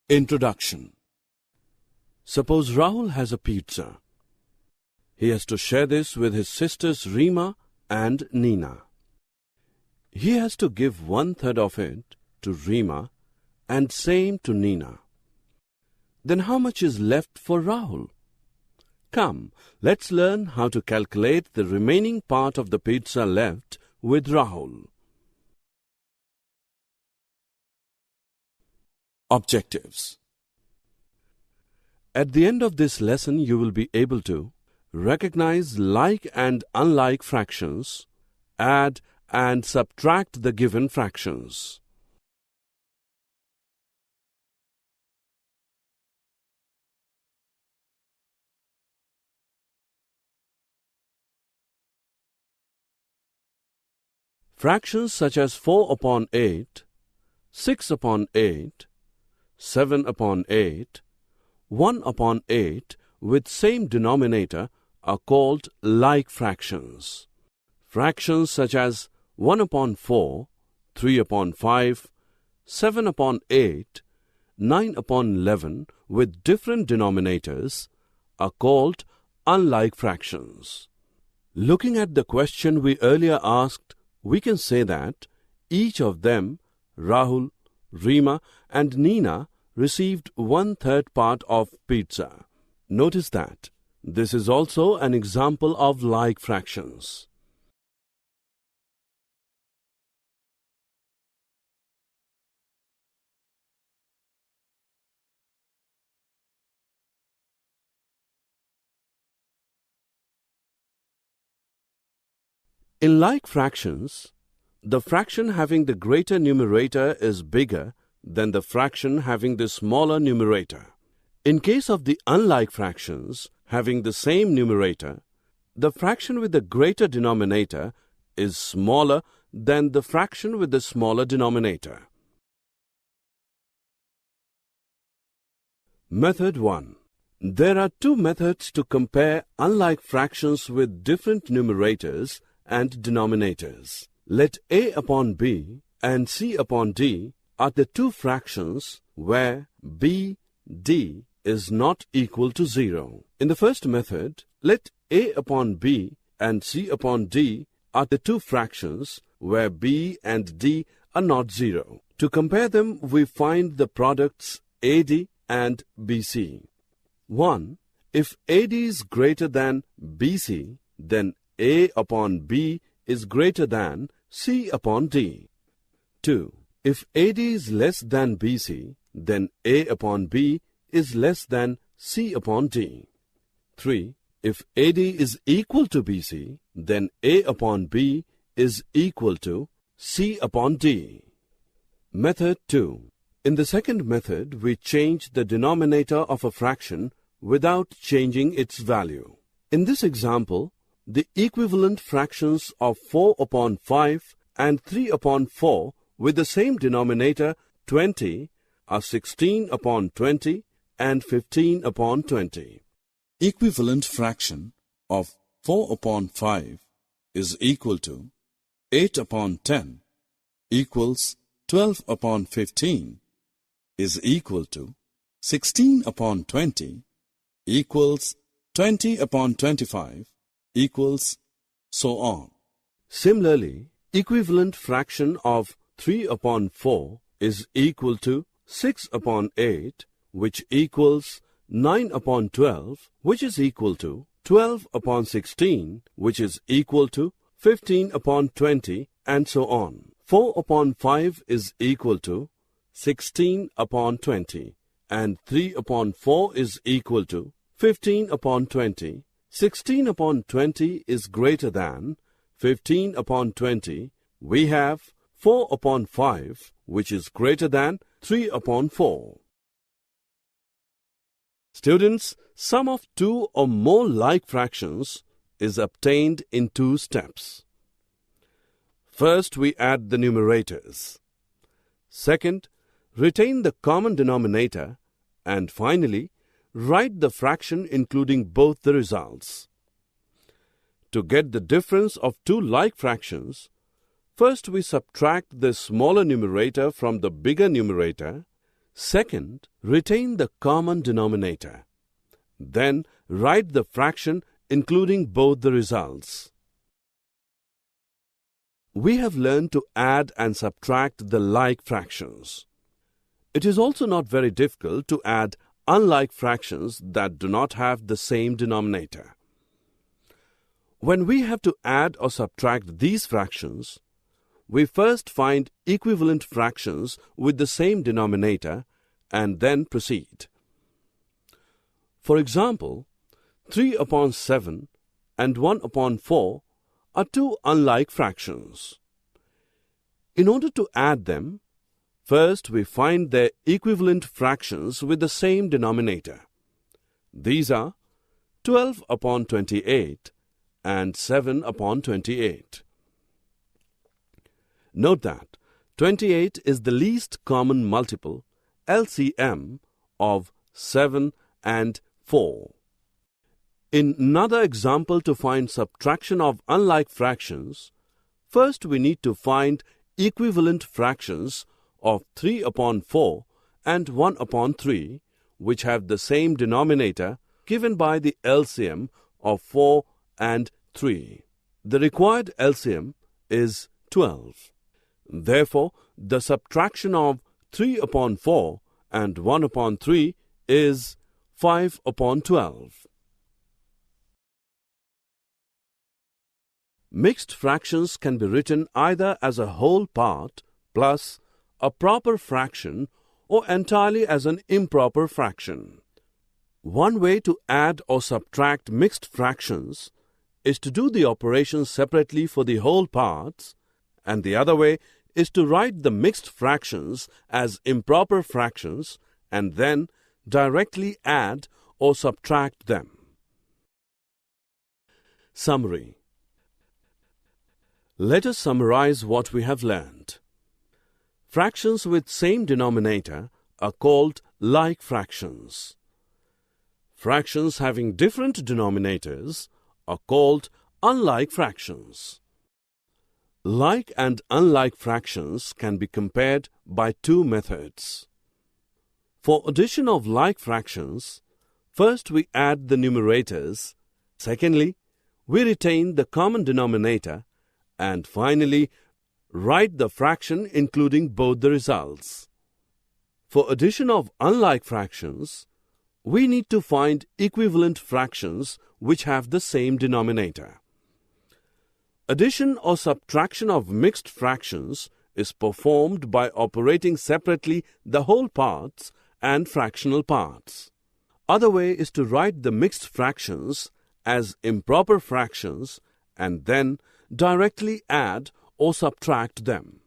Introduction. Suppose Rahul has a pizza. He has to share this with his sisters Rima and Nina. He has to give 1/3 of it to Rima and same to Nina. Then how much is left for Rahul? Come, let's learn how to calculate the remaining part of the pizza left with Rahul. Objectives. At the end of this lesson, you will be able to recognize like and unlike fractions, add and subtract the given fractions. Fractions such as 4/8, 6/8, 7/8, 1/8 with same denominator are called like fractions. Fractions such as 1/4, 3/5, 7/8, 9/11 with different denominators are called unlike fractions. Looking at the question we earlier asked, we can say that each of them, Rahul, Rima and Nina, received 1/3 part of pizza. Notice that this is also an example of like fractions. In like fractions, the fraction having the greater numerator is bigger than the fraction having the smaller numerator. In case of the unlike fractions having the same numerator, the fraction with the greater denominator is smaller than the fraction with the smaller denominator. Method 1. There are two methods to compare unlike fractions with different numerators and denominators. Let A upon B and C upon D are the two fractions where B, D is not equal to 0. In the first method, let A upon B and C upon D are the two fractions where B and D are not 0. To compare them, we find the products AD and BC. 1. If AD is greater than BC, then A upon B is greater than C upon D. 2. If AD is less than BC, then A upon B is less than C upon D. 3. If AD is equal to BC, then A upon B is equal to C upon D. Method 2. In the second method, we change the denominator of a fraction without changing its value. In this example, the equivalent fractions of 4/5 and 3/4 with the same denominator 20 are 16/20 and 15/20. Equivalent fraction of 4/5 is equal to 8/10 equals 12/15 is equal to 16/20 equals 20/25 equals so on. Similarly, equivalent fraction of 3/4 is equal to 6/8, which equals 9/12, which is equal to 12/16, which is equal to 15/20, and so on. 4/5 is equal to 16/20, and 3/4 is equal to 15/20. 16/20 is greater than 15/20. We have 4/5, which is greater than 3/4. Students, sum of two or more like fractions is obtained in two steps. First, we add the numerators. Second, retain the common denominator. And finally, write the fraction including both the results. To get the difference of two like fractions, first we subtract the smaller numerator from the bigger numerator, Second, retain the common denominator. Then write the fraction including both the results. We have learned to add and subtract the like fractions. It is also not very difficult to add unlike fractions that do not have the same denominator. When we have to add or subtract these fractions, we first find equivalent fractions with the same denominator and then proceed. For example, 3 upon 7 and 1 upon 4 are two unlike fractions. In order to add them, first we find their equivalent fractions with the same denominator. These are 12 upon 28 and 7 upon 28. Note that 28 is the least common multiple, LCM, of 7 and 4. In another example to find subtraction of unlike fractions, first we need to find equivalent fractions of 3 upon 4 and 1 upon 3, which have the same denominator given by the LCM of 4 and 3. The required LCM is 12. Therefore, the subtraction of 3 upon 4 and 1 upon 3 is 5 upon 12. Mixed fractions can be written either as a whole part plus a proper fraction or entirely as an improper fraction. One way to add or subtract mixed fractions is to do the operation separately for the whole parts, and the other way is to write the mixed fractions as improper fractions and then directly add or subtract them. Summary. Let us summarize what we have learned. Fractions with same denominator are called like fractions. Fractions having different denominators are called unlike fractions. Like and unlike fractions can be compared by two methods. For addition of like fractions, first we add the numerators, secondly, we retain the common denominator, and finally, write the fraction including both the results. For addition of unlike fractions, we need to find equivalent fractions which have the same denominator. Addition or subtraction of mixed fractions is performed by operating separately the whole parts and fractional parts. Other way is to write the mixed fractions as improper fractions and then directly add or subtract them.